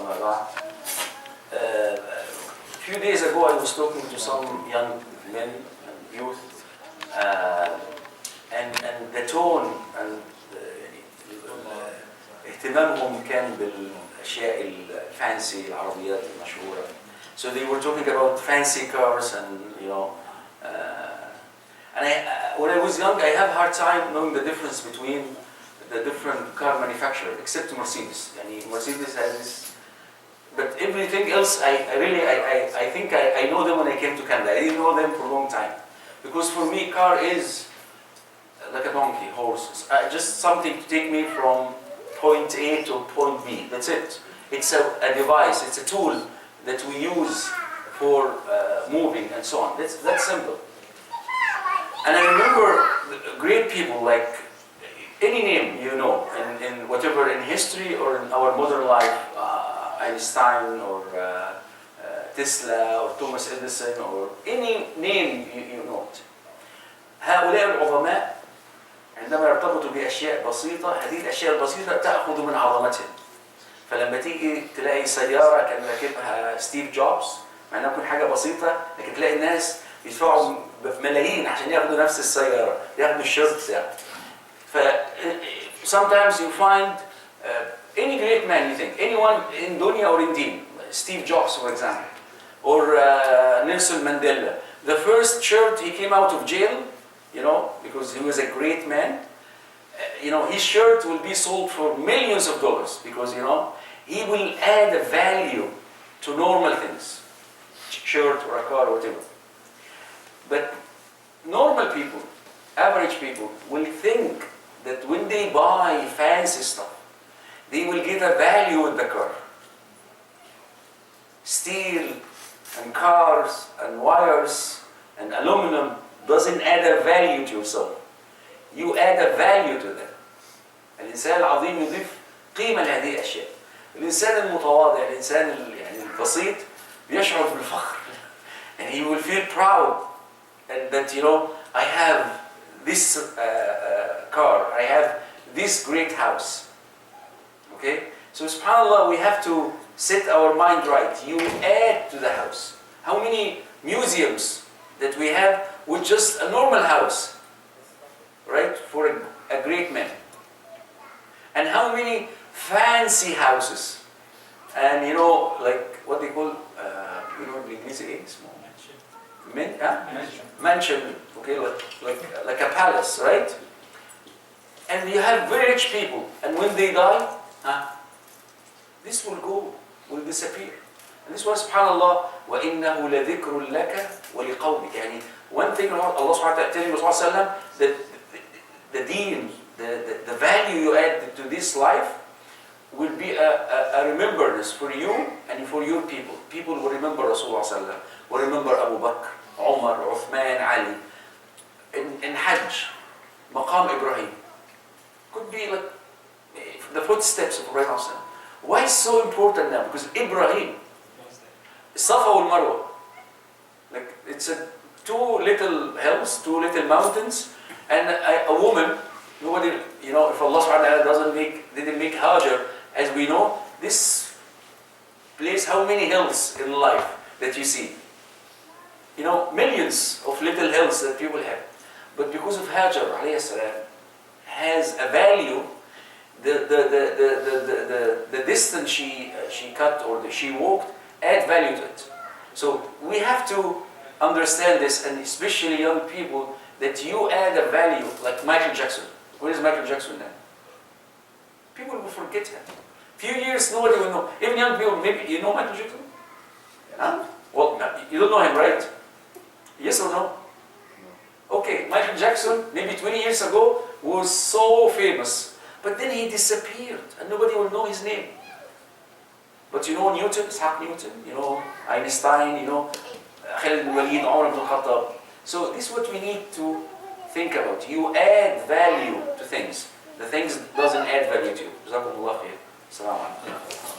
وما بعد. A few days ago I was talking to some young men and youth, and the tone and اهتمامهم كان بالأشياء الفانسي العربيات المشهورة. So they were talking about fancy cars and when I was young I have a hard time knowing the difference between the different car manufacturers except Mercedes. Mercedes has this, but everything else I think I know them when I came to Canada. I didn't know them for a long time because for me car is like a donkey, horse, just something to take me from point A to point B. That's it. It's a device, it's a tool that we use for moving and so on. That's simple. And I remember great people like any name in whatever, in history or in our modern life, Einstein or Tesla or Thomas Edison or any name you know it. هؤلاء العظماء عندما يرتبطوا بأشياء بسيطة، هذه الأشياء البسيطة تأخذ من عظمتهم. فلما تيجي تلاقي سيارة كان راكبها ستيف جوبز، مع انها تكون حاجة بسيطة، لكن تلاقي الناس يدفعوا بملايين عشان ياخدوا نفس السيارة، ياخدوا الشيرت بتاعه. Sometimes you find any great man you think, anyone in dunya or in deen, Steve Jobs for example, or Nelson Mandela. The first shirt he came out of jail, because he was a great man, his shirt will be sold for millions of dollars because, he will add a value to normal things, shirt or a car or whatever. But normal people, average people, will think that when they buy fancy stuff, they will get a value with the car. Steel and cars and wires and aluminum doesn't add a value to yourself. You add a value to them. الإنسان العظيم يضيف قيمة لهذه الأشياء. الإنسان المتواضع، الإنسان البسيط بيشعر بالفخر. And he will feel proud that I have this car, I have this great house. Okay? So subhanAllah, we have to set our mind right. You add to the house. How many museums that we have with just a normal house, right, for a great man? And how many fancy houses? And like what they call, mansion, okay, like a palace, right? And you have very rich people, and when they die, this will disappear. And this was subhanallah, وَإِنَّهُ لَذِكْرٌ لَكَ وَلِقَوْمِكَ. One thing Allah subhanahu wa ta'ala telling Rasulullah that the deen, the value you add to this life will be a remembrance for you and for your people. People will remember Rasulullah, will remember Abu Bakr, Umar, Uthman, Ali. In Hajj, Maqam Ibrahim could be like the footsteps of Ibrahim. Why is so important now? Because Ibrahim, Safa wal Marwa, like it's two little hills, two little mountains, and a woman. Nobody, if Allah subhanahu wa ta'ala didn't make Hajar, as we know, this place, how many hills in life that you see? Millions of little hills that people have. But because of Hajar alayhi salam has a value, the distance she cut or she walked add value to it. So we have to understand this, and especially young people, that you add a value, like Michael Jackson. Where is Michael Jackson now? People will forget him. Few years, nobody will know. Even young people, maybe you know Michael Jackson? Huh? Well, you don't know him, right? Yes or no? Okay, Michael Jackson, maybe 20 years ago, was so famous. But then he disappeared, and nobody will know his name. But Newton, Isaac Newton, Einstein, Khalid bin Walid, Umar ibn Khattab. So this is what we need to think about. You add value to things. The things doesn't add value to you. Jazakumullah khair. Assalamu alaikum.